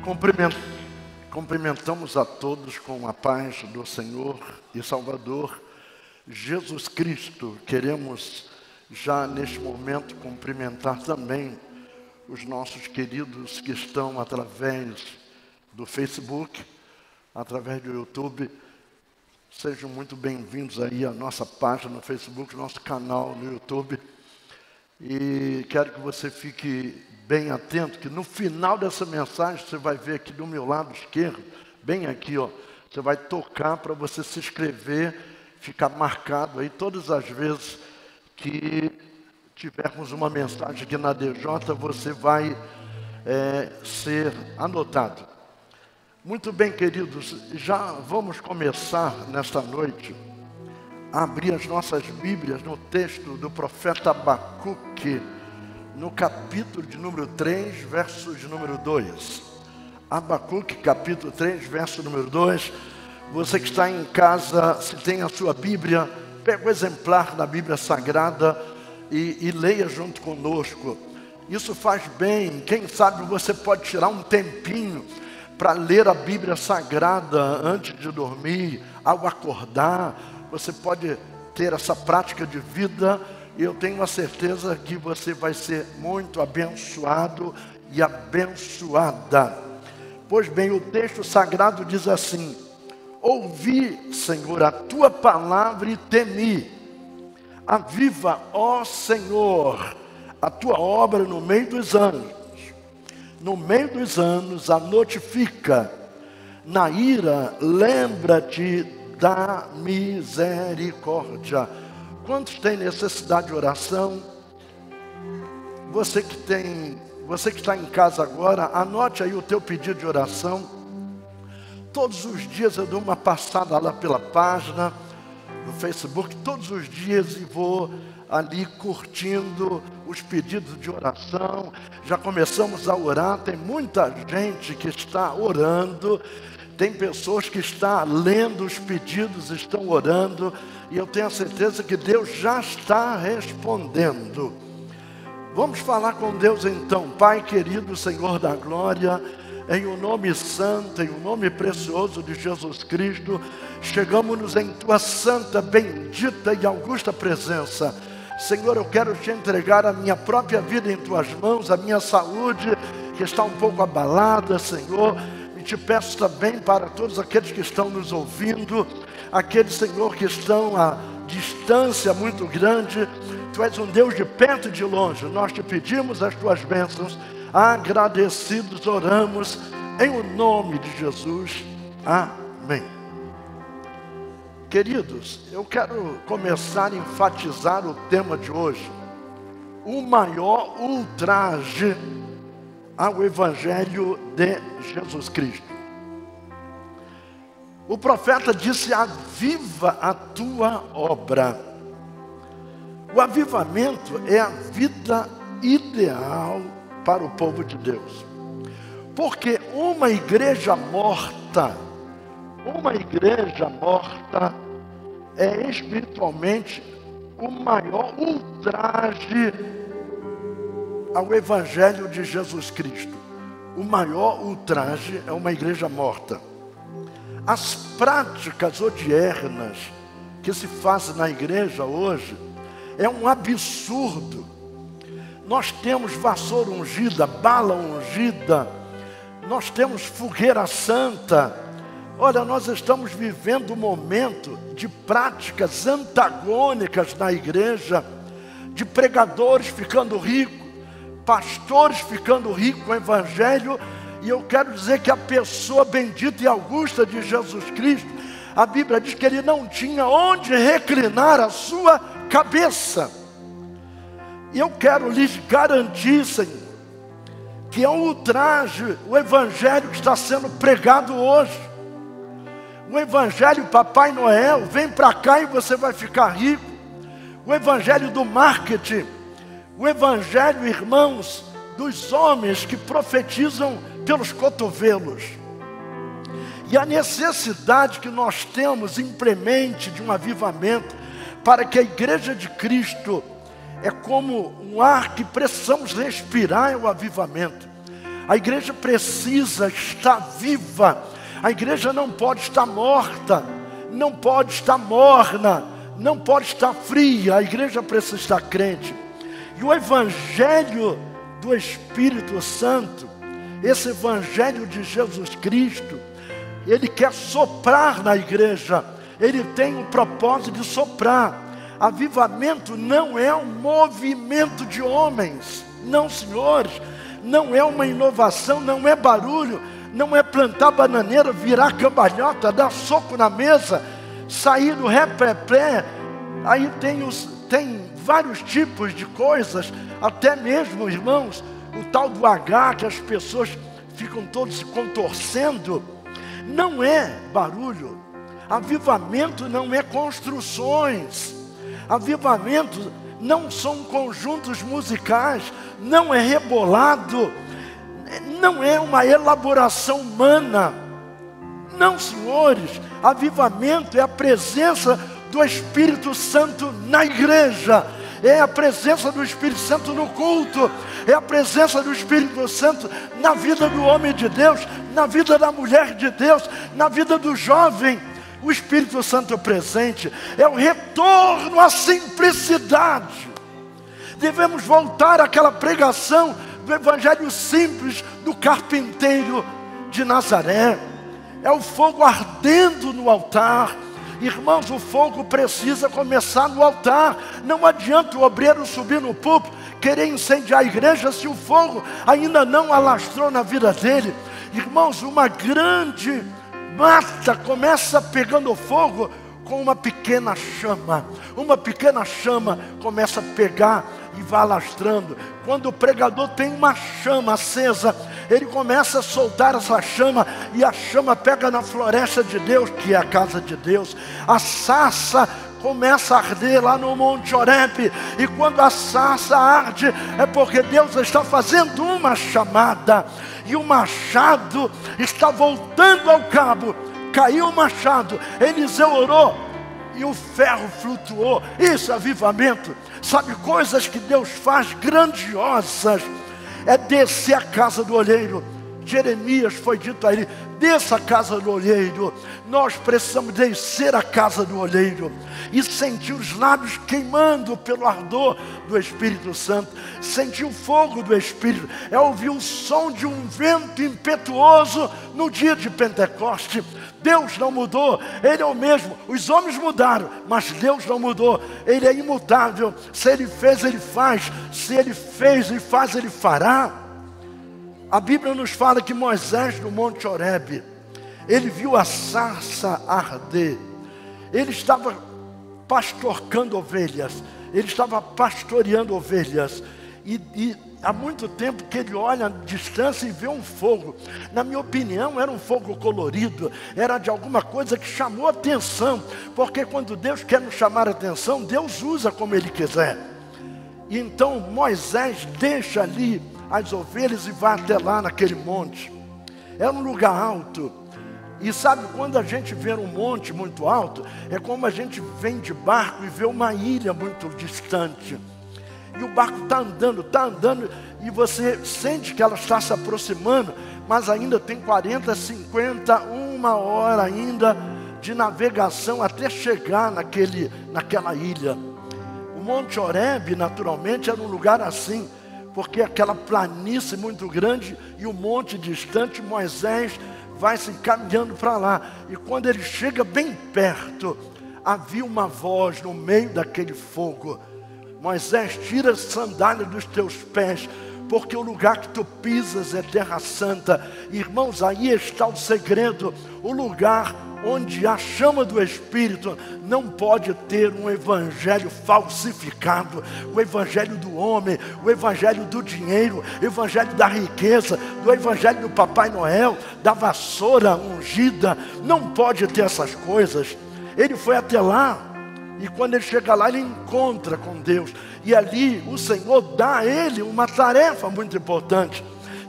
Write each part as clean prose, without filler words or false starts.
Cumprimen- Cumprimentamos a todos com a paz do Senhor e Salvador Jesus Cristo. Queremos já neste momento cumprimentar também os nossos queridos que estão através do Facebook, através do YouTube. Sejam muito bem-vindos aí à nossa página no Facebook, nosso canal no YouTube. E quero que você fique bem atento, que no final dessa mensagem, você vai ver aqui do meu lado esquerdo, bem aqui, ó, você vai tocar para você se inscrever, ficar marcado aí todas as vezes que tivermos uma mensagem aqui na DJ, você vai ser anotado. Muito bem, queridos, já vamos começar nesta noite a abrir as nossas Bíblias no texto do profeta Abacuque, no capítulo de número 3, verso de número 2. Abacuque, capítulo 3, verso número 2. Você que está em casa, se tem a sua Bíblia, pega o exemplar da Bíblia Sagrada e leia junto conosco. Isso faz bem. Quem sabe você pode tirar um tempinho para ler a Bíblia Sagrada antes de dormir, ao acordar. Você pode ter essa prática de vida e eu tenho a certeza que você vai ser muito abençoado e abençoada. Pois bem, o texto sagrado diz assim: ouvi, Senhor, a tua palavra e temi. Aviva, ó Senhor, a tua obra no meio dos anos. No meio dos anos a notifica. Na ira, lembra-te da misericórdia. Quantos têm necessidade de oração? Você que está em casa agora, anote aí o teu pedido de oração. Todos os dias eu dou uma passada lá pela página do Facebook, todos os dias, e vou ali curtindo os pedidos de oração. Já começamos a orar, tem muita gente que está orando. Tem pessoas que estão lendo os pedidos, estão orando, e eu tenho a certeza que Deus já está respondendo. Vamos falar com Deus então. Pai querido, Senhor da glória, em o nome santo, em o nome precioso de Jesus Cristo, chegamos-nos em tua santa, bendita e augusta presença. Senhor, eu quero te entregar a minha própria vida em tuas mãos, a minha saúde que está um pouco abalada, Senhor. E te peço também para todos aqueles que estão nos ouvindo, aqueles, Senhor, que estão a distância muito grande. Tu és um Deus de perto e de longe. Nós te pedimos as tuas bênçãos. Agradecidos oramos em o nome de Jesus. Amém. Queridos, eu quero começar a enfatizar o tema de hoje: o maior ultraje ao Evangelho de Jesus Cristo. O profeta disse: aviva a tua obra. O avivamento é a vida ideal para o povo de Deus. Porque uma igreja morta é espiritualmente o maior ultraje ao Evangelho de Jesus Cristo. O maior ultraje é uma igreja morta. As práticas odiernas que se fazem na igreja hoje é um absurdo. Nós temos vassoura ungida, bala ungida, nós temos fogueira santa. Olha, nós estamos vivendo um momento de práticas antagônicas na igreja, de pregadores ficando ricos, pastores ficando ricos com o Evangelho. E eu quero dizer que a pessoa bendita e augusta de Jesus Cristo, a Bíblia diz que ele não tinha onde reclinar a sua cabeça. E eu quero lhes garantir, Senhor, que é um ultraje o Evangelho que está sendo pregado hoje. O Evangelho Papai Noel, vem para cá e você vai ficar rico. O Evangelho do marketing. O Evangelho, irmãos, dos homens que profetizam pelos cotovelos. E a necessidade que nós temos implemente de um avivamento, para que a igreja de Cristo é como um ar que precisamos respirar, é o avivamento. A igreja precisa estar viva. A igreja não pode estar morta, não pode estar morna, não pode estar fria. A igreja precisa estar crente. E o evangelho do Espírito Santo, esse evangelho de Jesus Cristo, ele quer soprar na igreja. Ele tem o propósito de soprar. Avivamento não é um movimento de homens, não, senhores. Não é uma inovação, não é barulho, não é plantar bananeira, virar cambalhota, dar soco na mesa, sair do ré-pré-pré. Aí tem vários tipos de coisas, até mesmo, irmãos, o tal do H, que as pessoas ficam todos se contorcendo. Não é barulho. Avivamento não é construções. Avivamento não são conjuntos musicais, não é rebolado, não é uma elaboração humana. Não, senhores, avivamento é a presença do Espírito Santo na igreja, é a presença do Espírito Santo no culto, é a presença do Espírito Santo na vida do homem de Deus, na vida da mulher de Deus, na vida do jovem. O Espírito Santo presente é o retorno à simplicidade. Devemos voltar àquela pregação do evangelho simples do carpinteiro de Nazaré. É o fogo ardendo no altar. Irmãos, o fogo precisa começar no altar. Não adianta o obreiro subir no púlpito, querer incendiar a igreja se o fogo ainda não alastrou na vida dele. Irmãos, uma grande mata começa pegando fogo com uma pequena chama. Uma pequena chama começa a pegar e vai alastrando. Quando o pregador tem uma chama acesa, ele começa a soltar essa chama, e a chama pega na floresta de Deus, que é a casa de Deus. A sarça começa a arder lá no Monte Horebe, e quando a sarça arde, é porque Deus está fazendo uma chamada, e o machado está voltando ao cabo. Caiu o machado, Eliseu orou, e o ferro flutuou. Isso é avivamento. Sabe, coisas que Deus faz grandiosas, é descer a casa do olheiro. Jeremias foi dito a ele: desça a casa do olheiro. Nós precisamos descer a casa do olheiro e sentir os lábios queimando pelo ardor do Espírito Santo, sentir o fogo do Espírito, é ouvir o som de um vento impetuoso no dia de Pentecoste. Deus não mudou, Ele é o mesmo. Os homens mudaram, mas Deus não mudou. Ele é imutável. Se Ele fez, Ele faz. Se Ele fez e faz, Ele fará. A Bíblia nos fala que Moisés, no Monte Horebe, ele viu a sarça arder. Ele estava pastorcando ovelhas, ele estava pastoreando ovelhas, e há muito tempo que ele olha à distância e vê um fogo. Na minha opinião, era um fogo colorido, era de alguma coisa que chamou atenção, porque quando Deus quer nos chamar a atenção, Deus usa como Ele quiser. E então Moisés deixa ali as ovelhas e vai até lá naquele monte. Era um lugar alto. E sabe, quando a gente vê um monte muito alto, é como a gente vem de barco e vê uma ilha muito distante. E o barco está andando, e você sente que ela está se aproximando, mas ainda tem 40, 50, uma hora ainda de navegação até chegar naquela ilha. O Monte Horebe, naturalmente, era um lugar assim, porque aquela planície muito grande e o monte distante. Moisés vai se encaminhando para lá, e quando ele chega bem perto, havia uma voz no meio daquele fogo: Moisés, tira as sandálias dos teus pés, porque o lugar que tu pisas é terra santa. Irmãos, aí está o segredo. O lugar onde a chama do Espírito não pode ter um evangelho falsificado, o evangelho do homem, o evangelho do dinheiro, o evangelho da riqueza, do evangelho do Papai Noel, da vassoura ungida. Não pode ter essas coisas. Ele foi até lá, e quando ele chega lá, ele encontra com Deus, e ali o Senhor dá a ele uma tarefa muito importante.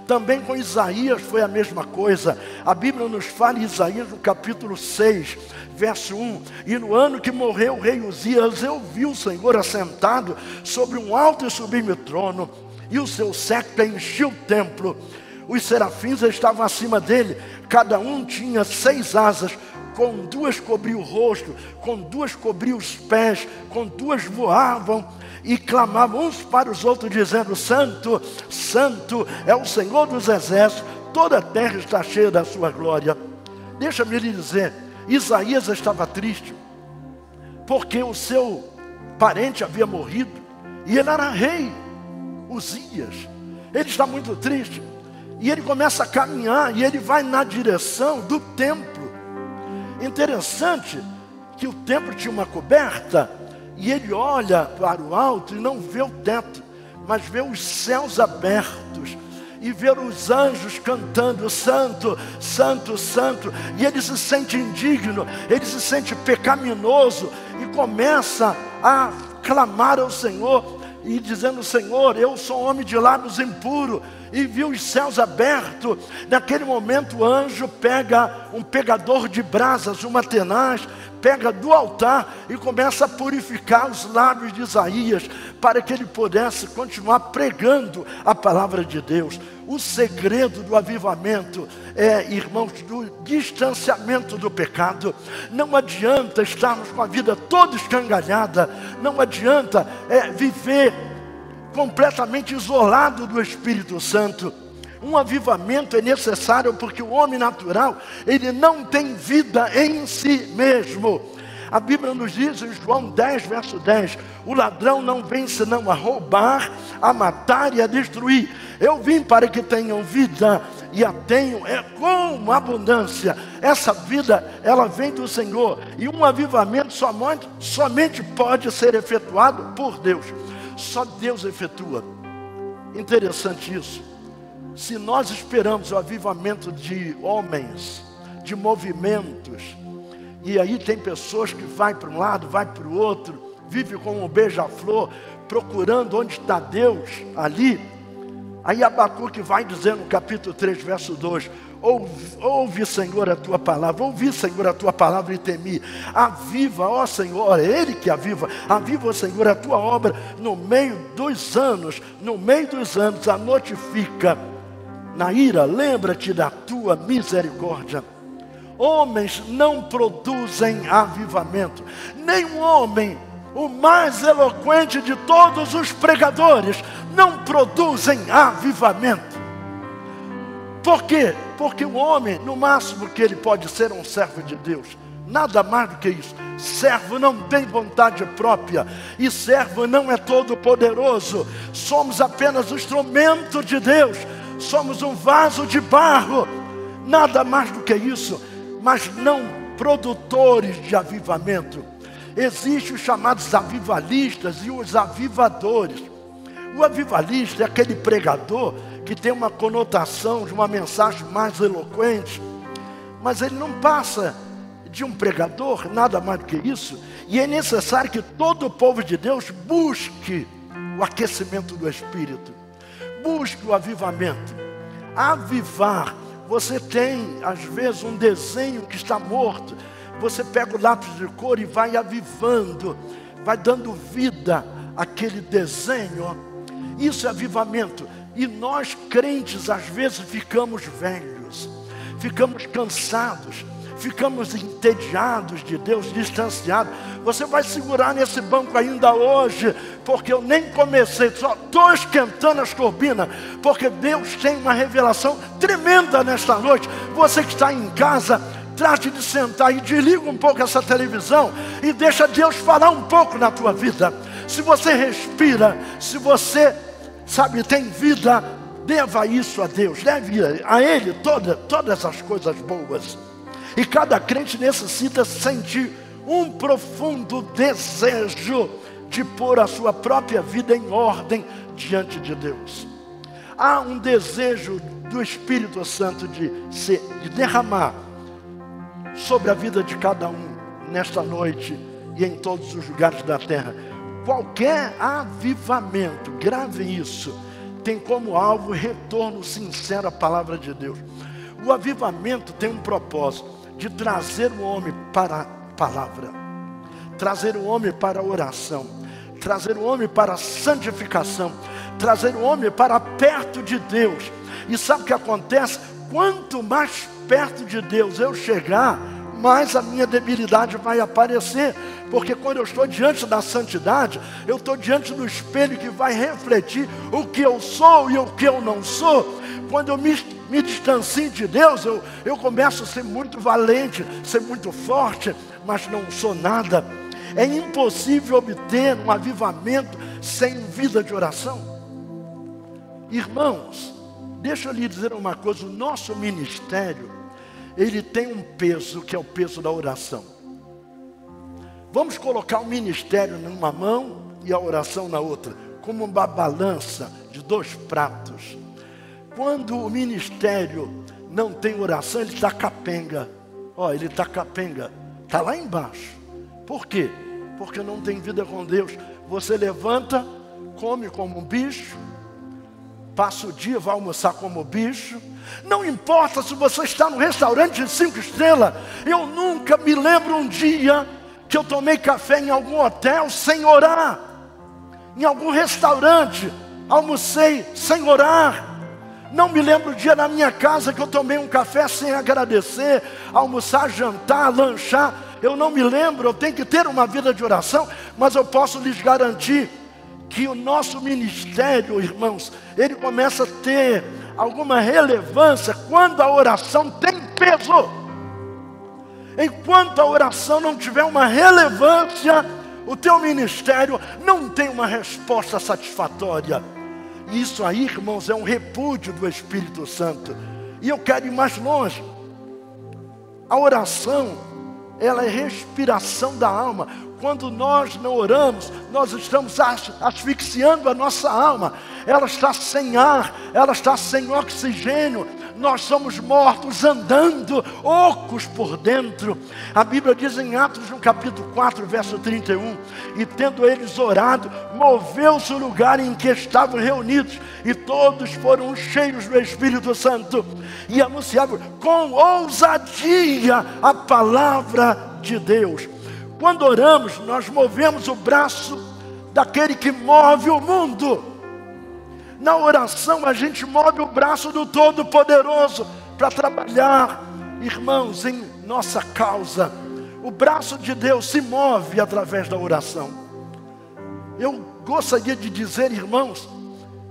Também com Isaías foi a mesma coisa. A Bíblia nos fala em Isaías, no capítulo 6, verso 1: e no ano que morreu o rei Uzias, eu vi o Senhor assentado sobre um alto e sublime trono, e o seu séquito enchia o templo. Os serafins estavam acima dele, cada um tinha 6 asas, com 2 cobriam o rosto, com 2 cobriam os pés, com 2 voavam e clamavam uns para os outros, dizendo: Santo, Santo é o Senhor dos exércitos, toda a terra está cheia da sua glória. Deixa-me lhe dizer, Isaías estava triste, porque o seu parente havia morrido, e ele era rei, Uzias. Ele está muito triste, e ele começa a caminhar, e ele vai na direção do templo. Interessante que o templo tinha uma coberta, e ele olha para o alto e não vê o teto, mas vê os céus abertos, e vê os anjos cantando: Santo, Santo, Santo. E ele se sente indigno, ele se sente pecaminoso, e começa a clamar ao Senhor, e dizendo: Senhor, eu sou um homem de lábios impuros. E viu os céus abertos. Naquele momento o anjo pega um pegador de brasas, uma tenaz, pega do altar e começa a purificar os lábios de Isaías, para que ele pudesse continuar pregando a palavra de Deus. O segredo do avivamento é, irmãos, do distanciamento do pecado. Não adianta estarmos com a vida toda escangalhada, não adianta viver completamente isolado do Espírito Santo. Um avivamento é necessário, porque o homem natural, ele não tem vida em si mesmo. A Bíblia nos diz em João 10, verso 10, o ladrão não vem senão a roubar, a matar e a destruir. Eu vim para que tenham vida, e a tenham com abundância. Essa vida, ela vem do Senhor, e um avivamento somente pode ser efetuado por Deus. Só Deus efetua. Interessante isso. Se nós esperamos o avivamento de homens, de movimentos, e aí tem pessoas que vai para um lado, vai para o outro, vive como um beija-flor, procurando onde está Deus ali. Aí Abacuque vai dizer no capítulo 3, verso 2: Ouve, Senhor, a tua palavra. Ouvi, Senhor, a tua palavra e temi. Aviva, ó Senhor, é Ele que aviva. Aviva, Senhor, a tua obra no meio dos anos. No meio dos anos a notifica. Na ira, lembra-te da tua misericórdia. Homens não produzem avivamento. Nenhum homem, o mais eloquente de todos os pregadores, não produzem avivamento. Por quê? Porque o homem, no máximo que ele pode ser, um servo de Deus. Nada mais do que isso. Servo não tem vontade própria, e servo não é todo poderoso. Somos apenas um instrumento de Deus. Somos um vaso de barro. Nada mais do que isso. Mas não produtores de avivamento. Existem os chamados avivalistas e os avivadores. O avivalista é aquele pregador que tem uma conotação de uma mensagem mais eloquente, mas ele não passa de um pregador, nada mais do que isso. E é necessário que todo o povo de Deus busque o aquecimento do Espírito, busque o avivamento. Avivar, você tem às vezes um desenho que está morto, você pega o lápis de cor e vai avivando, vai dando vida àquele desenho. Isso é avivamento. E nós crentes às vezes ficamos velhos, ficamos cansados, ficamos entediados de Deus, distanciados. Você vai segurar nesse banco ainda hoje, porque eu nem comecei, só estou esquentando as turbinas, porque Deus tem uma revelação tremenda nesta noite. Você que está em casa, trate de sentar e desliga um pouco essa televisão e deixa Deus falar um pouco na tua vida. Se você respira, se você tem vida, deva isso a Deus, deve a Ele todas as coisas boas. E cada crente necessita sentir um profundo desejo de pôr a sua própria vida em ordem diante de Deus. Há um desejo do Espírito Santo de derramar sobre a vida de cada um nesta noite e em todos os lugares da terra. Qualquer avivamento, grave isso, tem como alvo o retorno sincero à palavra de Deus. O avivamento tem um propósito de trazer o homem para a palavra, trazer o homem para a oração, trazer o homem para a santificação, trazer o homem para perto de Deus. E sabe o que acontece? Quanto mais perto de Deus eu chegar, mais a minha debilidade vai aparecer. Porque quando eu estou diante da santidade, eu estou diante do espelho que vai refletir o que eu sou e o que eu não sou. Quando eu me distancio de Deus, eu começo a ser muito valente, ser muito forte, mas não sou nada. É impossível obter um avivamento sem vida de oração. Irmãos, deixa eu lhe dizer uma coisa, o nosso ministério, ele tem um peso, que é o peso da oração. Vamos colocar o ministério numa mão e a oração na outra, como uma balança de 2 pratos. Quando o ministério não tem oração, ele está capenga. Ele está capenga, está lá embaixo. Por quê? Porque não tem vida com Deus. Você levanta, come como um bicho, passa o dia, vai almoçar como bicho. Não importa se você está no restaurante de 5 estrelas. Eu nunca me lembro um dia que eu tomei café em algum hotel sem orar. Em algum restaurante, almocei sem orar. Não me lembro o dia na minha casa que eu tomei um café sem agradecer, almoçar, jantar, lanchar. Eu não me lembro, eu tenho que ter uma vida de oração, mas eu posso lhes garantir que o nosso ministério, irmãos, ele começa a ter alguma relevância quando a oração tem peso. Enquanto a oração não tiver uma relevância, o teu ministério não tem uma resposta satisfatória. E isso aí, irmãos, é um repúdio do Espírito Santo. E eu quero ir mais longe. A oração, ela é respiração da alma. Quando nós não oramos, nós estamos asfixiando a nossa alma. Ela está sem ar, ela está sem oxigênio. Nós somos mortos andando, ocos por dentro. A Bíblia diz em Atos, no capítulo 4, verso 31, e tendo eles orado, moveu-se o lugar em que estavam reunidos, e todos foram cheios do Espírito Santo, e anunciavam com ousadia a palavra de Deus. Quando oramos, nós movemos o braço daquele que move o mundo. Na oração a gente move o braço do Todo-Poderoso para trabalhar, irmãos, em nossa causa. O braço de Deus se move através da oração. Eu gostaria de dizer, irmãos,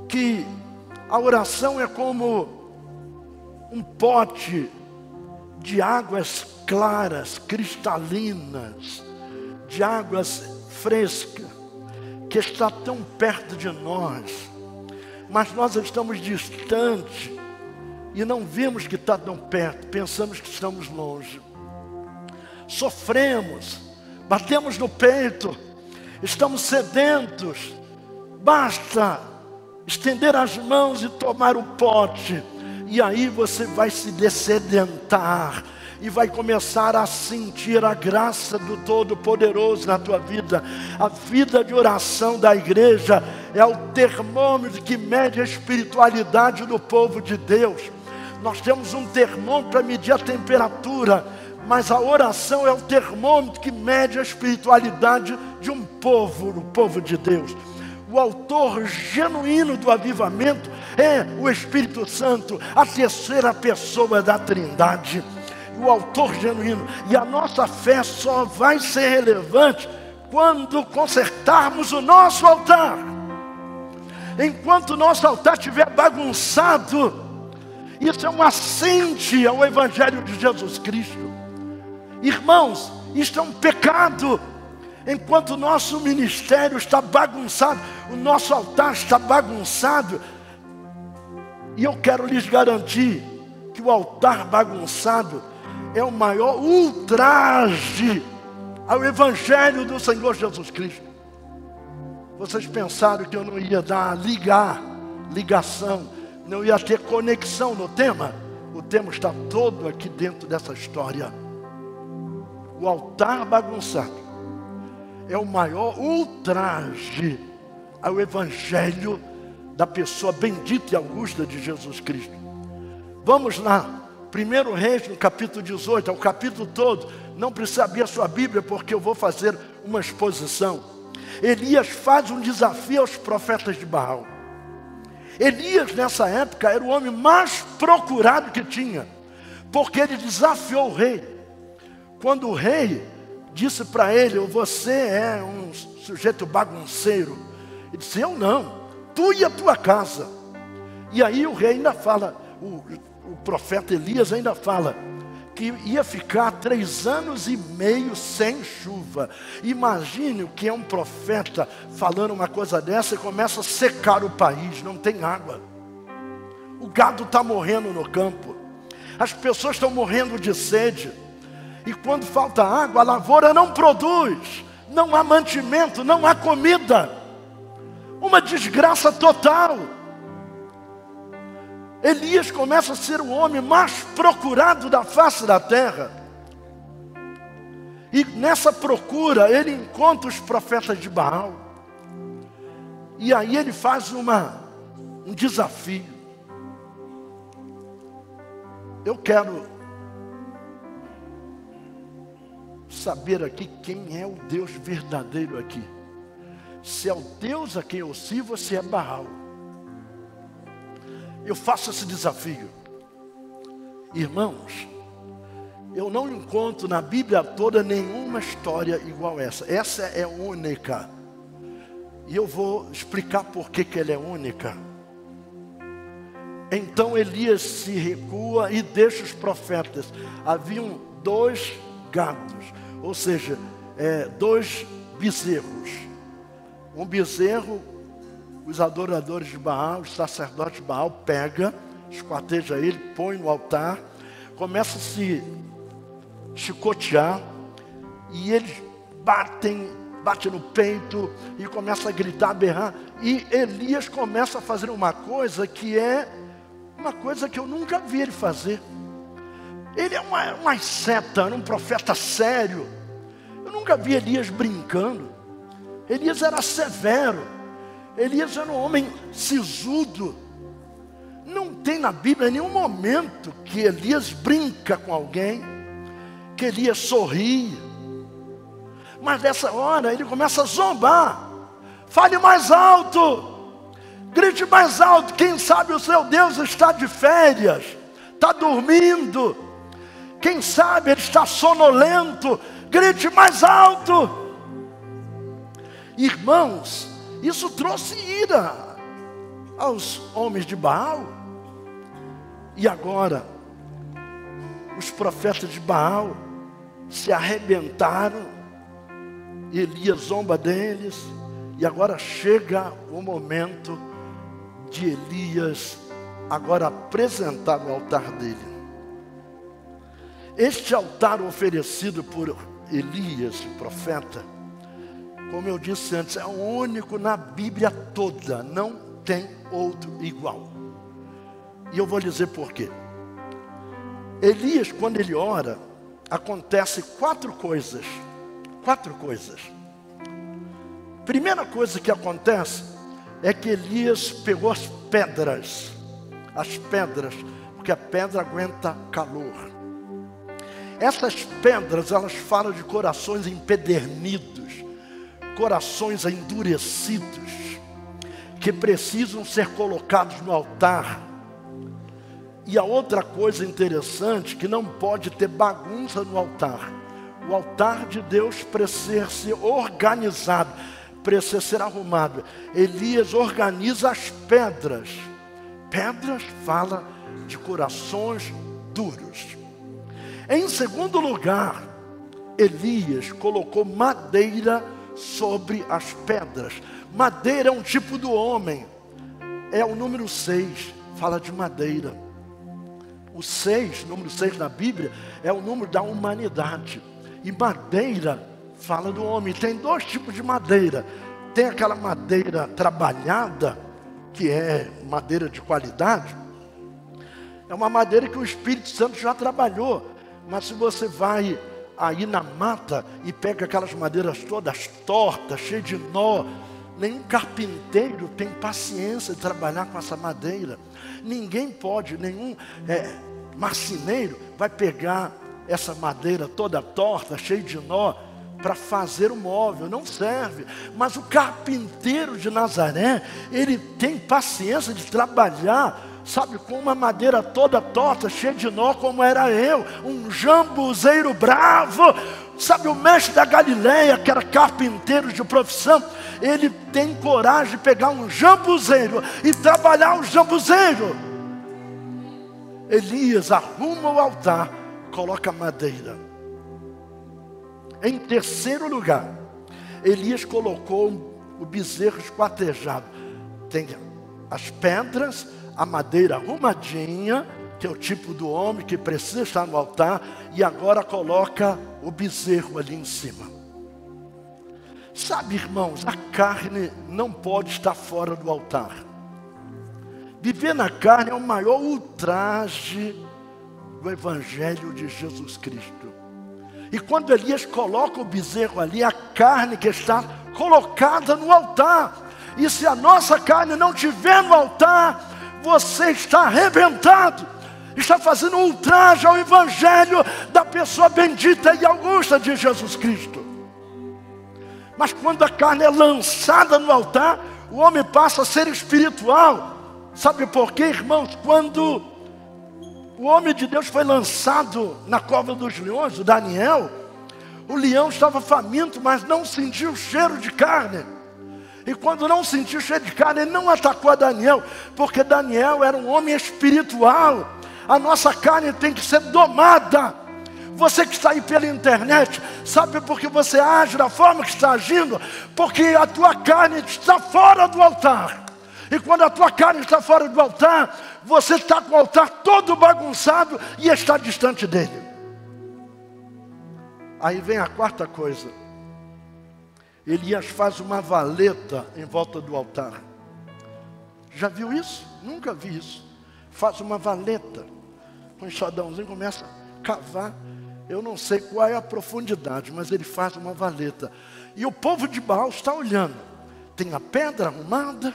que a oração é como um pote de águas claras, cristalinas, de águas frescas, que está tão perto de nós. Mas nós estamos distantes e não vemos que está tão perto, pensamos que estamos longe. Sofremos, batemos no peito, estamos sedentos. Basta estender as mãos e tomar o pote, e aí você vai se dessedentar e vai começar a sentir a graça do Todo-Poderoso na tua vida. A vida de oração da igreja é o termômetro que mede a espiritualidade do povo de Deus. Nós temos um termômetro para medir a temperatura, mas a oração é o termômetro que mede a espiritualidade de um povo, o povo de Deus. O autor genuíno do avivamento é o Espírito Santo, a terceira pessoa da Trindade. O autor genuíno. E a nossa fé só vai ser relevante quando consertarmos o nosso altar. Enquanto o nosso altar estiver bagunçado, isso é um assente ao Evangelho de Jesus Cristo. Irmãos, isto é um pecado. Enquanto o nosso ministério está bagunçado, o nosso altar está bagunçado, e eu quero lhes garantir que o altar bagunçado é o maior ultraje ao Evangelho do Senhor Jesus Cristo. Vocês pensaram que eu não ia dar ligação, não ia ter conexão no tema? O tema está todo aqui dentro dessa história. O altar bagunçado é o maior ultraje ao Evangelho da pessoa bendita e augusta de Jesus Cristo. Vamos lá. 1 Reis, no capítulo 18, é o capítulo todo. Não precisa abrir a sua Bíblia, porque eu vou fazer uma exposição. Elias faz um desafio aos profetas de Baal. Elias, nessa época, era o homem mais procurado que tinha, porque ele desafiou o rei. Quando o rei disse para ele: você é um sujeito bagunceiro, ele disse: eu não, tu e a tua casa. E aí o rei ainda fala, o profeta Elias ainda fala, que ia ficar 3 anos e meio sem chuva. Imagine o que é um profeta falando uma coisa dessa e começa a secar o país, não tem água. O gado está morrendo no campo, as pessoas estão morrendo de sede. E quando falta água, a lavoura não produz, não há mantimento, não há comida. Uma desgraça total. Elias começa a ser o homem mais procurado da face da terra. E nessa procura, ele encontra os profetas de Baal. E aí ele faz um desafio. Eu quero saber aqui quem é o Deus verdadeiro aqui. Se é o Deus a quem eu sirvo ou se é Baal. Eu faço esse desafio. Irmãos, eu não encontro na Bíblia toda nenhuma história igual essa. Essa é única. E eu vou explicar por que ela é única. Então Elias se recua e deixa os profetas. Haviam 2 gados, ou seja, 2 bezerros. Um bezerro, os adoradores de Baal, os sacerdotes de Baal, pega, esquarteja ele, põe no altar, começa a se chicotear, e eles batem no peito, e começa a gritar, a berrar, e Elias começa a fazer uma coisa que é uma coisa que eu nunca vi ele fazer. Ele é uma seta, um profeta sério. Eu nunca vi Elias brincando. Elias era severo. Elias era um homem sisudo. Não tem na Bíblia nenhum momento que Elias brinca com alguém, que Elias sorri. Mas nessa hora ele começa a zombar. Fale mais alto, grite mais alto. Quem sabe o seu Deus está de férias, está dormindo. Quem sabe ele está sonolento. Grite mais alto. Irmãos, isso trouxe ira aos homens de Baal. E agora, os profetas de Baal se arrebentaram. Elias zomba deles. E agora chega o momento de Elias agora apresentar o altar dele. Este altar oferecido por Elias, o profeta, como eu disse antes, é o único na Bíblia toda, não tem outro igual. E eu vou dizer por quê. Elias, quando ele ora, acontece 4 coisas. 4 coisas. Primeira coisa que acontece é que Elias pegou as pedras, porque a pedra aguenta calor. Essas pedras, elas falam de corações empedernidos, corações endurecidos, que precisam ser colocados no altar. E a outra coisa interessante, que não pode ter bagunça no altar. O altar de Deus precisa ser organizado, precisa ser arrumado. Elias organiza as pedras. Pedras fala de corações duros. Em segundo lugar, Elias colocou madeira sobre as pedras. Madeira é um tipo do homem. É o número 6, fala de madeira. O 6, número 6 na Bíblia, é o número da humanidade. E madeira fala do homem. Tem 2 tipos de madeira. Tem aquela madeira trabalhada, que é madeira de qualidade. É uma madeira que o Espírito Santo já trabalhou. Mas se você vai aí na mata e pega aquelas madeiras todas tortas, cheias de nó, nenhum carpinteiro tem paciência de trabalhar com essa madeira. Ninguém pode, nenhum marceneiro vai pegar essa madeira toda torta, cheia de nó, para fazer o móvel, não serve. Mas o carpinteiro de Nazaré, ele tem paciência de trabalhar, sabe, com uma madeira toda torta, cheia de nó, como era eu, um jambuzeiro bravo. Sabe, o mestre da Galileia, que era carpinteiro de profissão, ele tem coragem de pegar um jambuzeiro e trabalhar o jambuzeiro. Elias arruma o altar, coloca madeira. Em terceiro lugar, Elias colocou o bezerro esquartejado. Tem as pedras, a madeira arrumadinha, que é o tipo do homem que precisa estar no altar, e agora coloca o bezerro ali em cima. Sabe, irmãos, a carne não pode estar fora do altar. Viver na carne é o maior ultraje do Evangelho de Jesus Cristo. E quando Elias coloca o bezerro ali, a carne que está colocada no altar. E se a nossa carne não estiver no altar, você está arrebentado. Está fazendo um ultraje ao Evangelho da pessoa bendita e augusta de Jesus Cristo. Mas quando a carne é lançada no altar, o homem passa a ser espiritual. Sabe por quê, irmãos? Quando o homem de Deus foi lançado na cova dos leões, o Daniel, o leão estava faminto, mas não sentiu o cheiro de carne. E quando não sentiu o cheiro de carne, ele não atacou a Daniel, porque Daniel era um homem espiritual. A nossa carne tem que ser domada. Você que está aí pela internet, sabe por que você age da forma que está agindo? Porque a tua carne está fora do altar. E quando a tua carne está fora do altar, você está com o altar todo bagunçado e está distante dele. Aí vem a quarta coisa. Elias faz uma valeta em volta do altar. Já viu isso? Nunca vi isso. Faz uma valeta. Com um enxadãozinho, começa a cavar. Eu não sei qual é a profundidade, mas ele faz uma valeta. E o povo de Baal está olhando. Tem a pedra arrumada,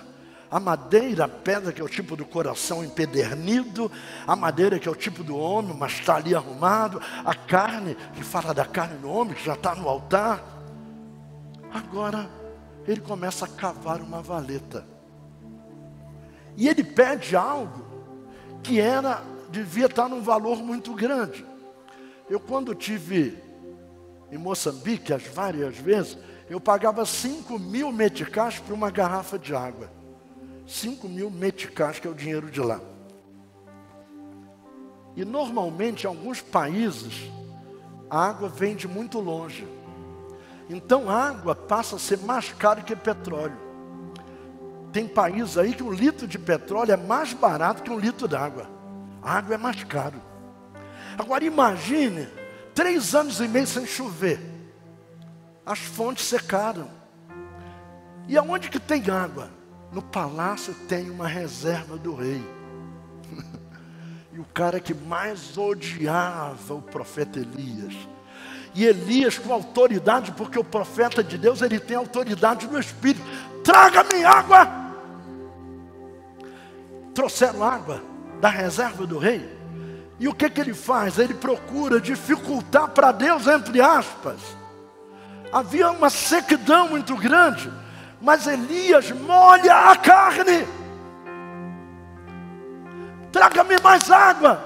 a madeira, a pedra que é o tipo do coração empedernido, a madeira que é o tipo do homem, mas está ali arrumado, a carne, que fala da carne do homem, que já está no altar. Agora, ele começa a cavar uma valeta. E ele pede algo que devia estar num valor muito grande. Eu, quando tive em Moçambique, as várias vezes, eu pagava 5.000 meticais por uma garrafa de água. 5.000 meticais, que é o dinheiro de lá. E normalmente, em alguns países, a água vem de muito longe. Então a água passa a ser mais cara que petróleo. Tem países aí que um litro de petróleo é mais barato que um litro d'água. A água é mais caro. Agora imagine, 3 anos e meio sem chover. As fontes secaram. E aonde que tem água? No palácio tem uma reserva do rei. E o cara que mais odiava o profeta Elias. E Elias com autoridade, porque o profeta de Deus, ele tem autoridade no Espírito. Traga-me água. Trouxeram água da reserva do rei. E o que ele faz? Ele procura dificultar para Deus, entre aspas. Havia uma sequidão muito grande, mas Elias molha a carne. Traga-me mais água.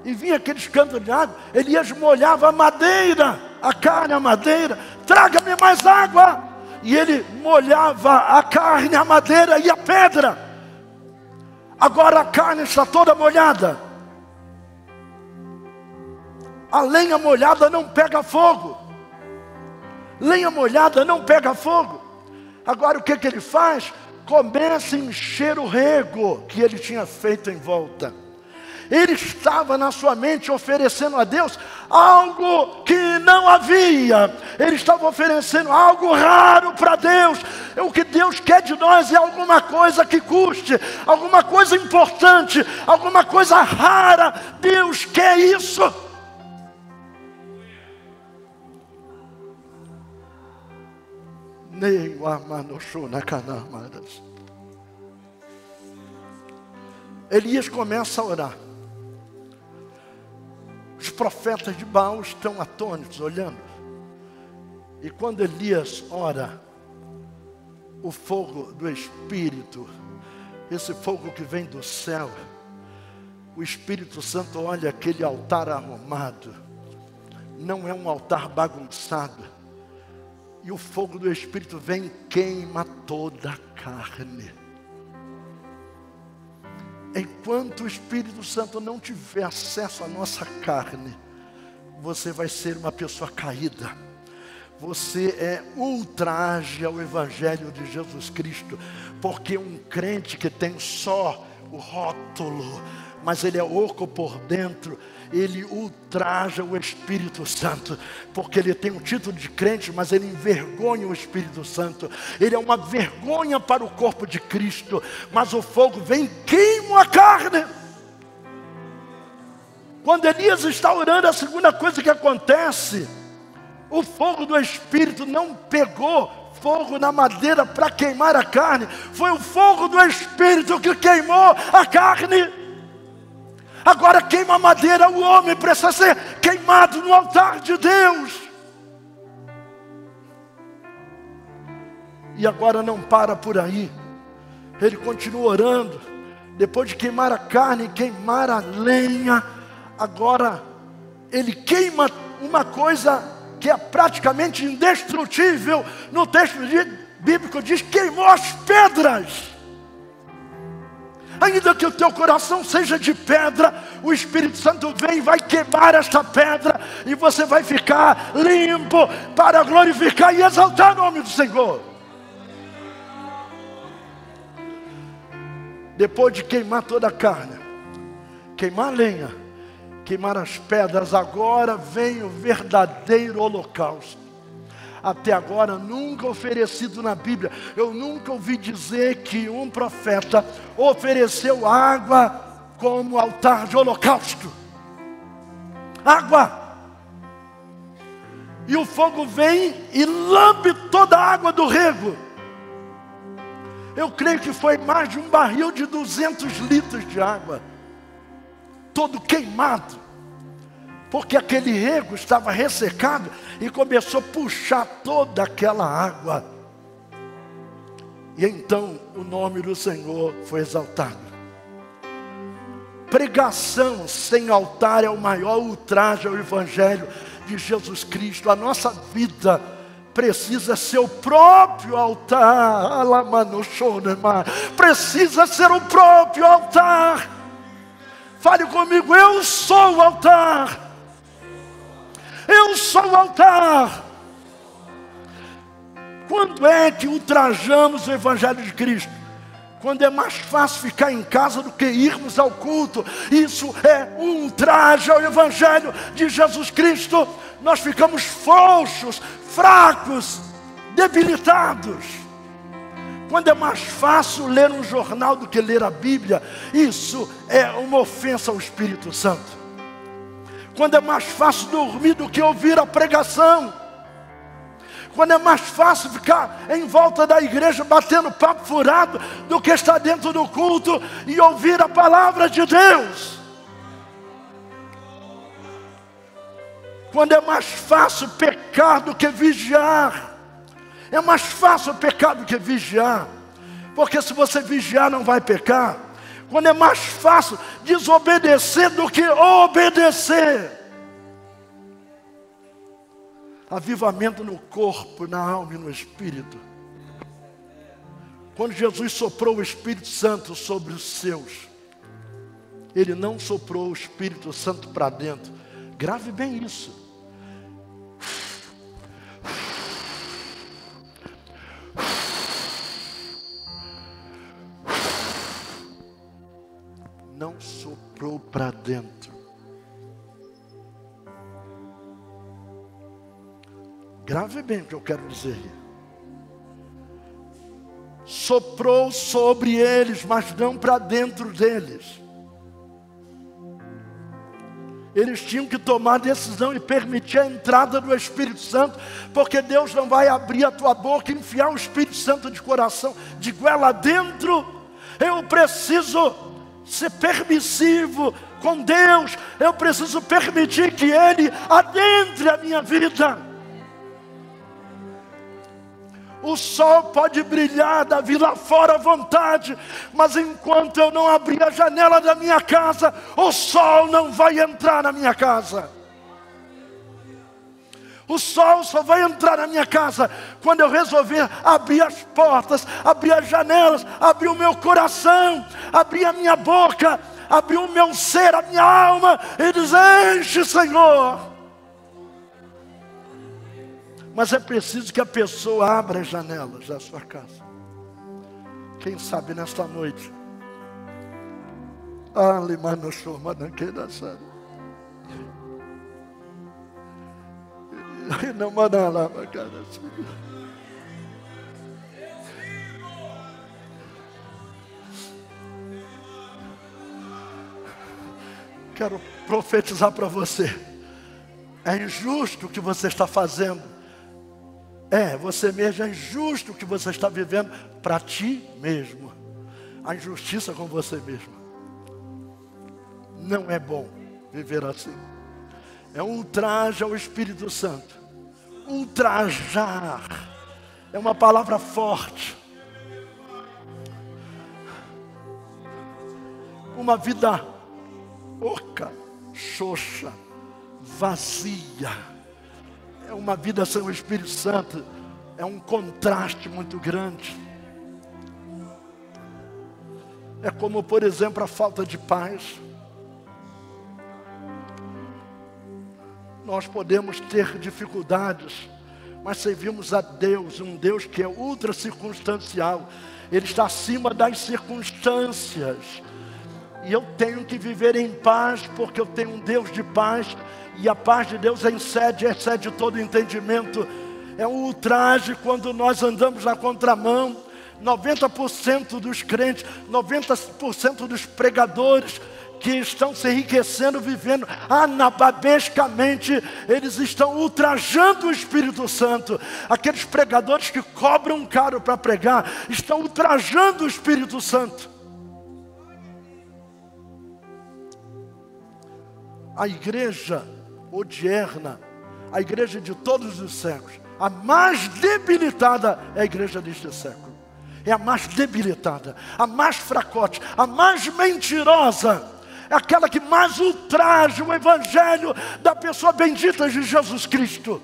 E vinha aqueles cantos de água. Elias molhava a madeira, a carne, a madeira. Traga-me mais água. E ele molhava a carne, a madeira e a pedra. Agora a carne está toda molhada. A lenha molhada não pega fogo. Lenha molhada não pega fogo. Agora o que ele faz? Começa a encher o rego que ele tinha feito em volta. Ele estava na sua mente oferecendo a Deus algo que não havia. Ele estava oferecendo algo raro para Deus. O que Deus quer de nós é alguma coisa que custe, alguma coisa importante, alguma coisa rara. Deus quer isso. Elias começa a orar. Os profetas de Baal estão atônitos, olhando. E quando Elias ora, o fogo do Espírito, esse fogo que vem do céu, o Espírito Santo olha aquele altar arrumado, não é um altar bagunçado, e o fogo do Espírito vem e queima toda a carne. Enquanto o Espírito Santo não tiver acesso à nossa carne, você vai ser uma pessoa caída. Você é ultraje ao Evangelho de Jesus Cristo, porque um crente que tem só o rótulo, mas ele é oco por dentro, ele ultraja o Espírito Santo, porque ele tem um título de crente, mas ele envergonha o Espírito Santo. Ele é uma vergonha para o corpo de Cristo, mas o fogo vem e queima a carne. Quando Elias está orando, a segunda coisa que acontece, o fogo do Espírito não pegou fogo na madeira para queimar a carne, foi o fogo do Espírito que queimou a carne. Agora queima a madeira, o homem precisa ser queimado no altar de Deus. E agora não para por aí, ele continua orando. Depois de queimar a carne, queimar a lenha, agora ele queima uma coisa que é praticamente indestrutível. No texto bíblico diz: queimou as pedras. Ainda que o teu coração seja de pedra, o Espírito Santo vem e vai queimar esta pedra, e você vai ficar limpo para glorificar e exaltar o nome do Senhor. Depois de queimar toda a carne, queimar a lenha, queimar as pedras, agora vem o verdadeiro holocausto. Até agora nunca oferecido na Bíblia, eu nunca ouvi dizer que um profeta ofereceu água como altar de holocausto. Água! E o fogo vem e lambe toda a água do rego. Eu creio que foi mais de um barril de 200 litros de água, todo queimado, porque aquele rego estava ressecado e começou a puxar toda aquela água. E então o nome do Senhor foi exaltado. Pregação sem altar é o maior ultraje ao Evangelho de Jesus Cristo. A nossa vida precisa ser o próprio altar. Precisa ser o próprio altar. Fale comigo: eu sou o altar. Eu sou o altar. Quando é que ultrajamos o Evangelho de Cristo? Quando é mais fácil ficar em casa do que irmos ao culto. Isso é um ultraje ao Evangelho de Jesus Cristo. Nós ficamos frouxos, fracos, debilitados. Quando é mais fácil ler um jornal do que ler a Bíblia, isso é uma ofensa ao Espírito Santo. Quando é mais fácil dormir do que ouvir a pregação. Quando é mais fácil ficar em volta da igreja batendo papo furado do que estar dentro do culto e ouvir a palavra de Deus. Quando é mais fácil pecar do que vigiar. É mais fácil pecar do que vigiar, porque se você vigiar não vai pecar. Quando é mais fácil desobedecer do que obedecer. Avivamento no corpo, na alma e no espírito. Quando Jesus soprou o Espírito Santo sobre os seus, Ele não soprou o Espírito Santo para dentro. Grave bem isso. Não soprou para dentro. Grave bem o que eu quero dizer. Soprou sobre eles, mas não para dentro deles. Eles tinham que tomar a decisão e permitir a entrada do Espírito Santo, porque Deus não vai abrir a tua boca e enfiar o Espírito Santo de coração, de goela dentro. Eu preciso ser permissivo com Deus. Eu preciso permitir que Ele adentre a minha vida. O sol pode brilhar, Davi, lá fora à vontade, mas enquanto eu não abrir a janela da minha casa, o sol não vai entrar na minha casa. O sol só vai entrar na minha casa quando eu resolver abrir as portas, abrir as janelas, abrir o meu coração, abrir a minha boca, abrir o meu ser, a minha alma e dizer: enche, Senhor. Mas é preciso que a pessoa abra as janelas da sua casa. Quem sabe nesta noite, quero profetizar para você. É injusto o que você está fazendo. Você mesmo, é injusto o que você está vivendo para ti mesmo. A injustiça com você mesmo. Não é bom viver assim. É um ultraje ao Espírito Santo. Ultrajar é uma palavra forte. Uma vida oca, xoxa, vazia. É uma vida sem o Espírito Santo. É um contraste muito grande. É como, por exemplo, a falta de paz. Nós podemos ter dificuldades, mas servimos a Deus, um Deus que é ultra circunstancial. Ele está acima das circunstâncias. E eu tenho que viver em paz, porque eu tenho um Deus de paz. E a paz de Deus excede todo entendimento. É um ultraje quando nós andamos na contramão. 90% dos crentes, 90% dos pregadores que estão se enriquecendo, vivendo anababescamente, eles estão ultrajando o Espírito Santo. Aqueles pregadores que cobram caro para pregar, estão ultrajando o Espírito Santo. A igreja odierna, a igreja de todos os séculos, a mais debilitada é a igreja deste século. É a mais debilitada, a mais fracote, a mais mentirosa. É aquela que mais ultraja o evangelho da pessoa bendita de Jesus Cristo.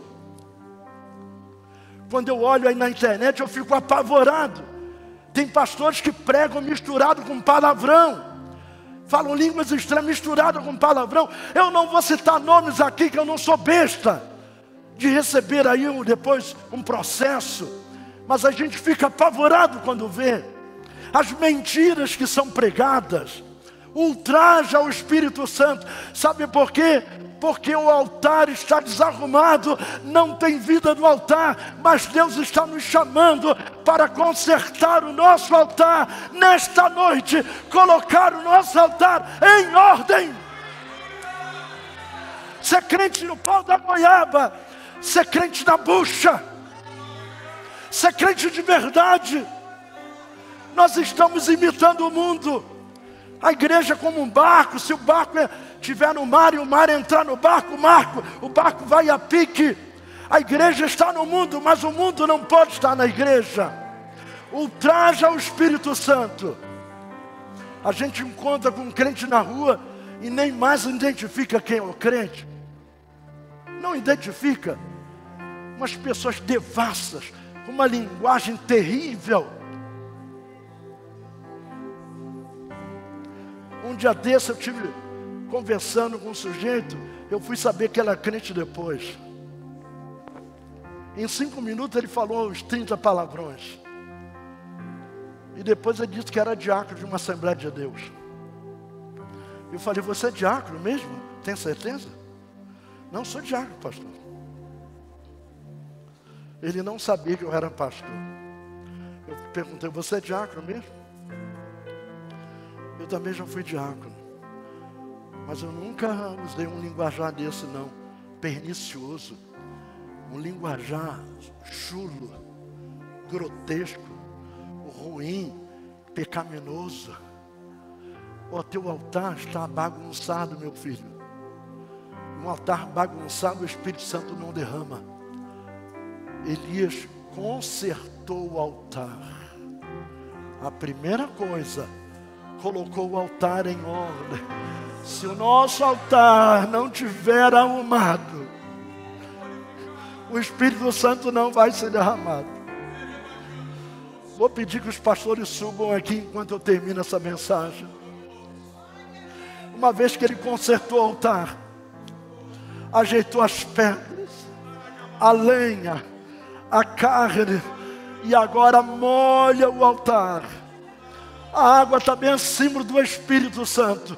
Quando eu olho aí na internet, eu fico apavorado. Tem pastores que pregam misturado com palavrão. Falam línguas estranhas misturadas com palavrão. Eu não vou citar nomes aqui, que eu não sou besta de receber aí depois um processo. Mas a gente fica apavorado quando vê as mentiras que são pregadas. Ultraja ao Espírito Santo. Sabe por quê? Porque o altar está desarrumado, não tem vida no altar, mas Deus está nos chamando para consertar o nosso altar nesta noite, colocar o nosso altar em ordem. Ser crente no pau da goiaba, ser crente na bucha, ser crente de verdade. Nós estamos imitando o mundo. A igreja é como um barco. Se o barco estiver no mar e o mar entrar no barco, o barco vai a pique. A igreja está no mundo, mas o mundo não pode estar na igreja. Ultraja o Espírito Santo. A gente encontra com um crente na rua e nem mais identifica quem é o crente. Não identifica. Umas pessoas devassas, com uma linguagem terrível. Um dia desse eu tive conversando com um sujeito, eu fui saber que ele era crente depois. Em 5 minutos ele falou uns 30 palavrões. E depois ele disse que era diácono de uma Assembleia de Deus. Eu falei: você é diácono mesmo? Tem certeza? Não, sou diácono, pastor. Ele não sabia que eu era pastor. Eu perguntei: você é diácono mesmo? Eu também já fui diácono, mas eu nunca usei um linguajar desse não, pernicioso, um linguajar chulo, grotesco, ruim, pecaminoso. O teu altar está bagunçado, meu filho. Um altar bagunçado, o Espírito Santo não derrama. Elias consertou o altar. A primeira coisa, colocou o altar em ordem. Se o nosso altar não tiver arrumado, o Espírito Santo não vai ser derramado. Vou pedir que os pastores subam aqui enquanto eu termino essa mensagem. Uma vez que ele consertou o altar, ajeitou as pedras, a lenha, a carne, e agora molha o altar. A água também é símbolo do Espírito Santo.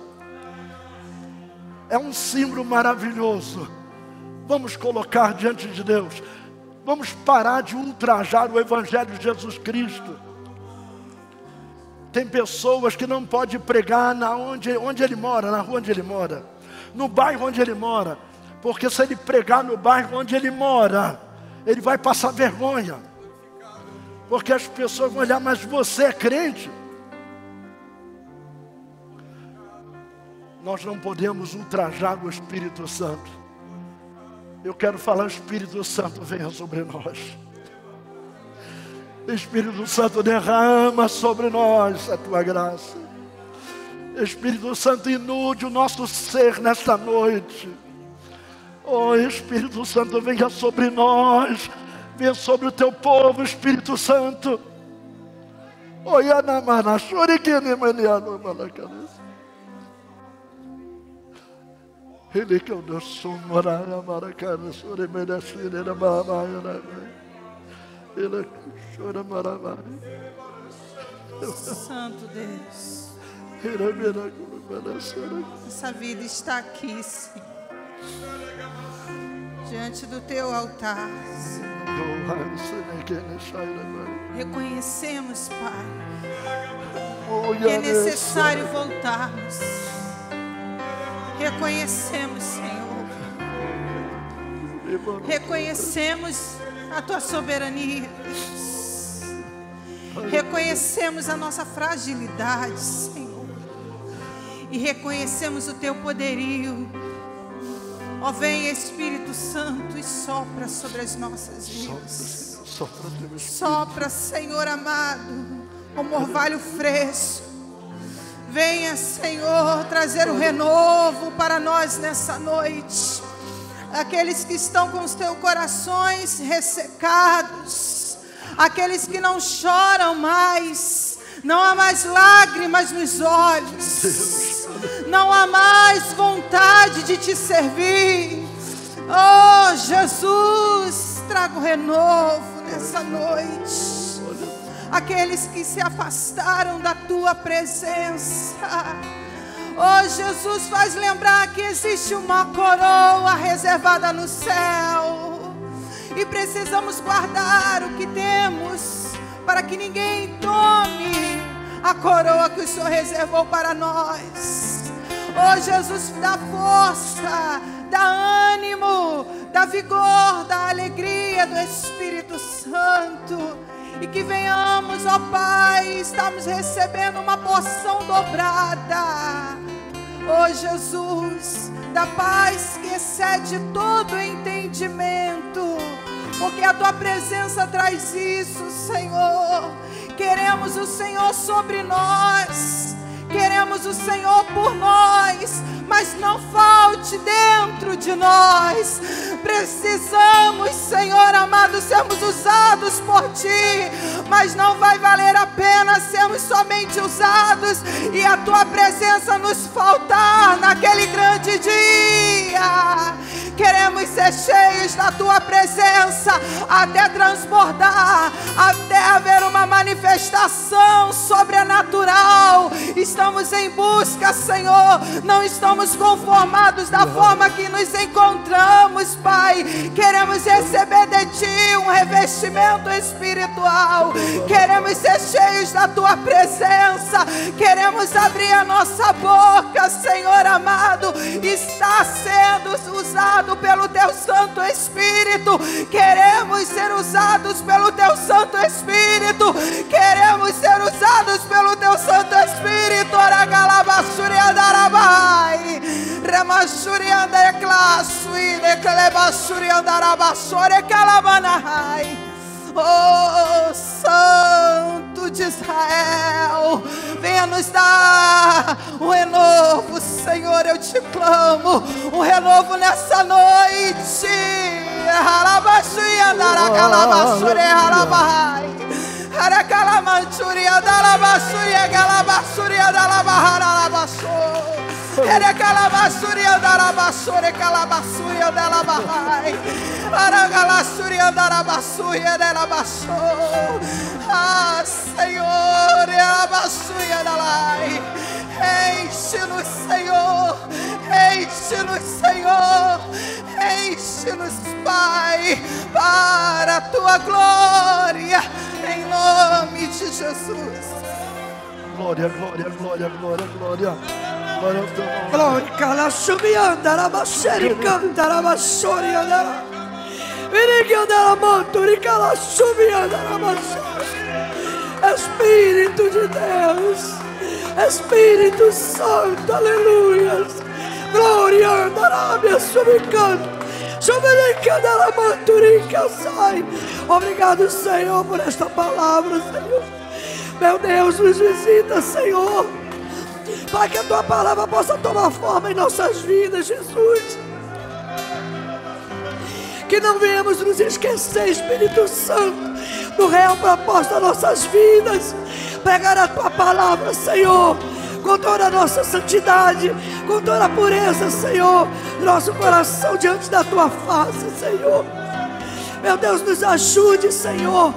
É um símbolo maravilhoso. Vamos colocar diante de Deus. Vamos parar de ultrajar o Evangelho de Jesus Cristo. Tem pessoas que não podem pregar onde ele mora, na rua onde ele mora, no bairro onde ele mora, porque se ele pregar no bairro onde ele mora, ele vai passar vergonha, porque as pessoas vão olhar, mas você é crente? Nós não podemos ultrajar o Espírito Santo. Eu quero falar, Espírito Santo, venha sobre nós. Espírito Santo, derrama sobre nós a tua graça. Espírito Santo, inunde o nosso ser nesta noite. Oh, Espírito Santo, venha sobre nós. Venha sobre o teu povo, Espírito Santo. Oh, Yanamana, Shurikini Maniano Malacana. Ele que é o Deus Sumara, Maracana, Suremeda, Shirena, Marabaia, ele chora, Marabaia. Santo Deus, essa vida está aqui, Senhor, diante do teu altar, Senhor. Reconhecemos, Pai, que é necessário voltarmos. Reconhecemos, Senhor. Reconhecemos a tua soberania. Reconhecemos a nossa fragilidade, Senhor. E reconhecemos o teu poderio. Ó, vem Espírito Santo e sopra sobre as nossas vidas. Sopra, Senhor amado, como orvalho fresco. Venha, Senhor, trazer o renovo para nós nessa noite. Aqueles que estão com os teus corações ressecados, aqueles que não choram mais, não há mais lágrimas nos olhos, não há mais vontade de te servir. Oh, Jesus, traga o renovo nessa noite. Aqueles que se afastaram da tua presença. Oh, Jesus, faz lembrar que existe uma coroa reservada no céu. E precisamos guardar o que temos, para que ninguém tome a coroa que o Senhor reservou para nós. Oh, Jesus, dá força, dá ânimo, dá vigor, dá alegria do Espírito Santo. E que venhamos, ó Pai, estamos recebendo uma porção dobrada. Ó Jesus, da paz que excede todo entendimento, porque a tua presença traz isso, Senhor. Queremos o Senhor sobre nós, queremos o Senhor por nós, mas não falte dentro de nós. Precisamos, Senhor amado, sermos usados por Ti, mas não vai valer a pena sermos somente usados e a Tua presença nos faltar naquele grande dia. Queremos ser cheios da Tua presença até transbordar, até haver uma manifestação sobrenatural. Estamos em busca, Senhor, não estamos conformados da forma que nos encontramos, Pai. Queremos receber de Ti um revestimento espiritual. Queremos ser cheios da Tua presença. Queremos abrir a nossa boca, Senhor amado. Está sendo usado pelo Teu Santo Espírito. Queremos ser usados pelo Teu Santo Espírito. Queremos ser usados pelo Teu Santo Espírito. Oragalabasuriandarabai, Ramashuriandareclasui, Neclebasuriandarabassore calabanahai. Oh, Santo de Israel, venha nos dar um renovo, Senhor, eu te clamo, um renovo nessa noite. Ah, Senhor, enche-nos, Senhor, enche-nos, Senhor, enche-nos, Pai, para a tua glória, em nome de Jesus. Glória, glória, glória, glória, glória. Glória ao teu nome. Glória, cala, chubianda, rabaxeri, canta, rabaxori, andara. Vini que andara, manturi, cala, chubianda, rabaxori. Espírito de Deus, Espírito Santo, aleluia. Glória, andarabia, subicando. Obrigado, Senhor, por esta palavra, Senhor. Meu Deus, nos visita, Senhor, para que a tua palavra possa tomar forma em nossas vidas, Jesus. Que não venhamos nos esquecer, Espírito Santo, do real propósito das nossas vidas. Pregar a tua palavra, Senhor, com toda a nossa santidade, com toda a pureza, Senhor, nosso coração diante da tua face, Senhor. Meu Deus, nos ajude, Senhor.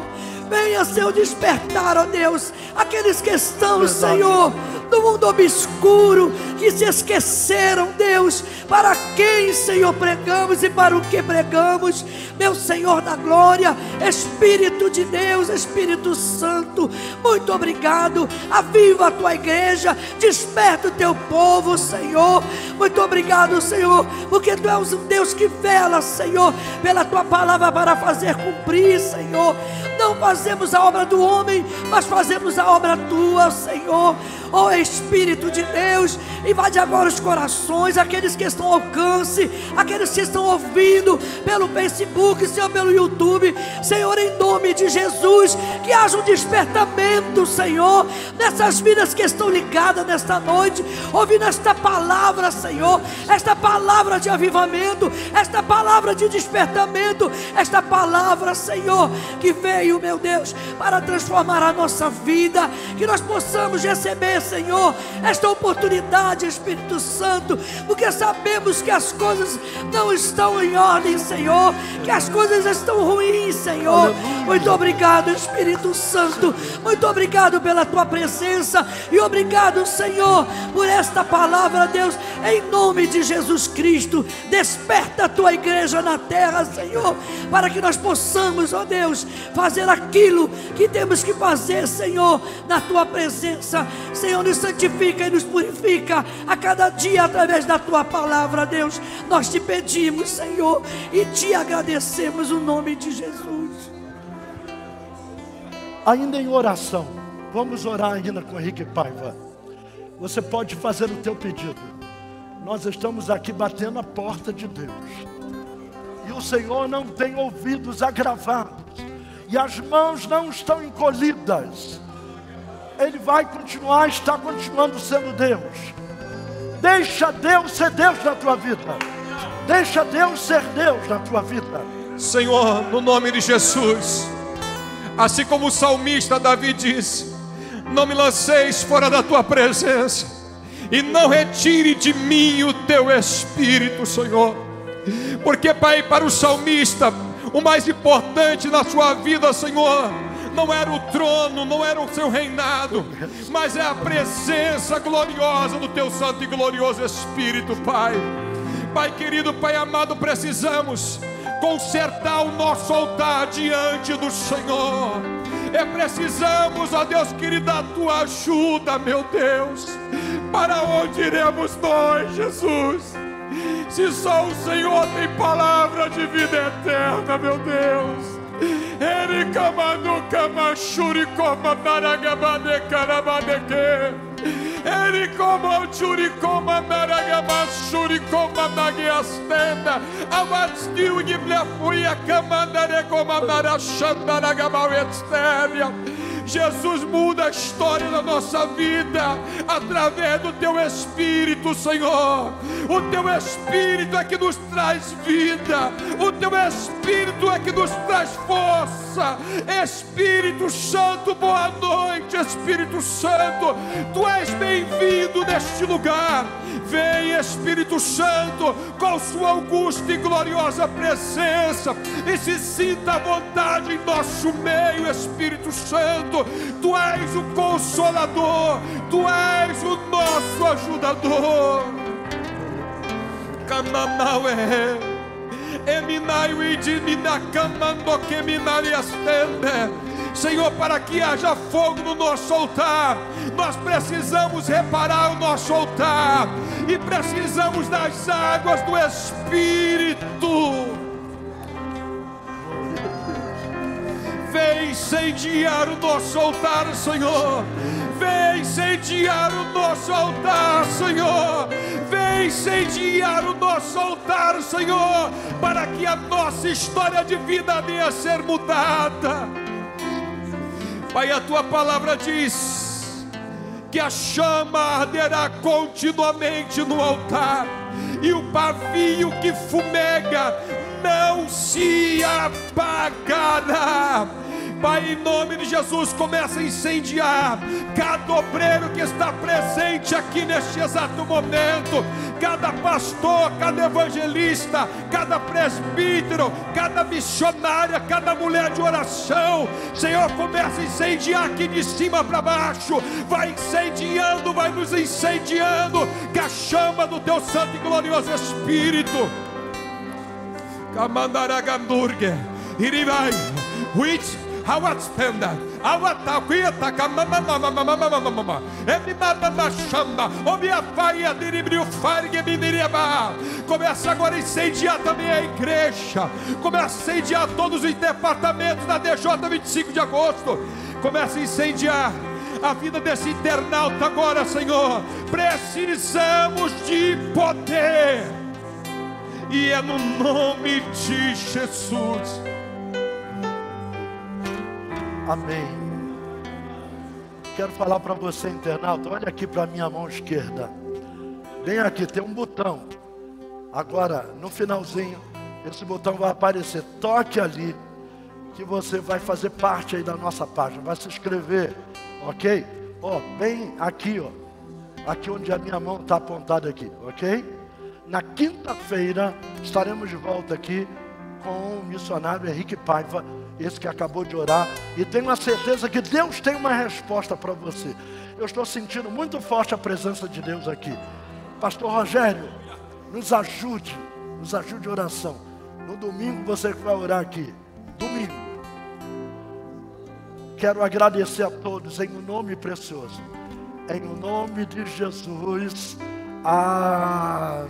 Venha, Senhor, despertar, ó Deus, aqueles que estão, Senhor, no mundo obscuro, que se esqueceram, Deus, para quem, Senhor, pregamos e para o que pregamos. Meu Senhor da glória, Espírito de Deus, Espírito Santo, muito obrigado. Aviva a tua igreja, desperta o teu povo, Senhor. Muito obrigado, Senhor, porque tu és um Deus que vela, Senhor, pela tua palavra para fazer cumprir, Senhor. Não fazemos a obra do homem, mas fazemos a obra tua, Senhor. Ó Espírito de Deus, invade agora os corações, aqueles que estão ao alcance, aqueles que estão ouvindo pelo Facebook, Senhor, pelo YouTube, Senhor, em nome de Jesus, que haja um despertamento, Senhor, nessas vidas que estão ligadas nesta noite, ouvindo esta palavra, Senhor, esta palavra de avivamento, esta palavra de despertamento, esta palavra, Senhor, que veio, meu Deus, para transformar a nossa vida, que nós possamos receber, Senhor, esta oportunidade, Espírito Santo, porque sabemos que as coisas não estão em ordem, Senhor, que as coisas estão ruins, Senhor. Muito obrigado, Espírito Santo, muito obrigado pela tua presença e obrigado, Senhor, por esta palavra, Deus, em nome de Jesus Cristo. Desperta a tua igreja na terra, Senhor, para que nós possamos, ó Deus, fazer aquilo que temos que fazer, Senhor, na tua presença. Senhor, nos santifica e nos purifica a cada dia através da tua palavra, Deus. Nós te pedimos, Senhor, e te agradecemos no nome de Jesus. Ainda em oração, vamos orar ainda com Henrique Paiva. Você pode fazer o teu pedido. Nós estamos aqui batendo a porta de Deus, e o Senhor não tem ouvidos agravados, e as mãos não estão encolhidas. Ele vai continuar, está continuando sendo Deus. Deixa Deus ser Deus na tua vida. Deixa Deus ser Deus na tua vida. Senhor, no nome de Jesus, assim como o salmista Davi disse: não me lanceis fora da tua presença, e não retire de mim o teu Espírito, Senhor. Porque, Pai, para o salmista, o mais importante na sua vida, Senhor, não era o trono, não era o seu reinado, mas é a presença gloriosa do teu santo e glorioso Espírito, Pai. Pai querido, Pai amado, precisamos consertar o nosso altar diante do Senhor. Precisamos, ó Deus querido, da tua ajuda, meu Deus. Para onde iremos nós, Jesus, se só o Senhor tem palavra de vida eterna, meu Deus? Ericoma churicoma naragama churicoma nagiastenda. Avatstiu giblefuia camandarecoma narachandaragama externa. Jesus, muda a história da nossa vida através do Teu Espírito, Senhor. O Teu Espírito é que nos traz vida, o Teu Espírito é que nos traz força. Espírito Santo, boa noite. Espírito Santo, Tu és bem-vindo neste lugar. Vem, Espírito Santo, com Sua augusta e gloriosa presença, e se sinta à vontade em nosso meio. Espírito Santo, Tu és o Consolador, Tu és o nosso ajudador. Cananaué, Eminaiu e Diminacanando que Minariastende. Senhor, para que haja fogo no nosso altar, nós precisamos reparar o nosso altar e precisamos das águas do Espírito. Vem incendiar o nosso altar, Senhor. Vem incendiar o nosso altar, Senhor. Vem incendiar o nosso altar, Senhor, para que a nossa história de vida venha a ser mudada. Pai, a Tua palavra diz que a chama arderá continuamente no altar, e o pavio que fumega não se apagará. Pai, em nome de Jesus, começa a incendiar cada obreiro que está presente aqui neste exato momento, cada pastor, cada evangelista, cada presbítero, cada missionária, cada mulher de oração. Senhor, começa a incendiar aqui de cima para baixo. Vai incendiando, vai nos incendiando com a chama do Teu santo e glorioso Espírito. Kamandaragandurge, irivai, which Awatstenda, Awataquita, Kamamamamamamamamamama, Emimamamachamba, Obiafaia, Diribriu Fargue, Miniriaba. Começa agora a incendiar também a igreja, começa a incendiar todos os departamentos da DJ 25 de agosto, começa a incendiar a vida desse internauta agora, Senhor. Precisamos de poder, e é no nome de Jesus. Amém. Quero falar para você, internauta, olha aqui para a minha mão esquerda. Bem aqui, tem um botão. Agora, no finalzinho, esse botão vai aparecer. Toque ali, que você vai fazer parte aí da nossa página. Vai se inscrever, ok? Ó, bem aqui, ó. Aqui onde a minha mão está apontada aqui, ok? Na quinta-feira, estaremos de volta aqui com o missionário Henrique Paiva, esse que acabou de orar, e tenho a certeza que Deus tem uma resposta para você. Eu estou sentindo muito forte a presença de Deus aqui. Pastor Rogério, nos ajude em oração. No domingo você que vai orar aqui, domingo. Quero agradecer a todos em um nome precioso, em o nome de Jesus. Amém.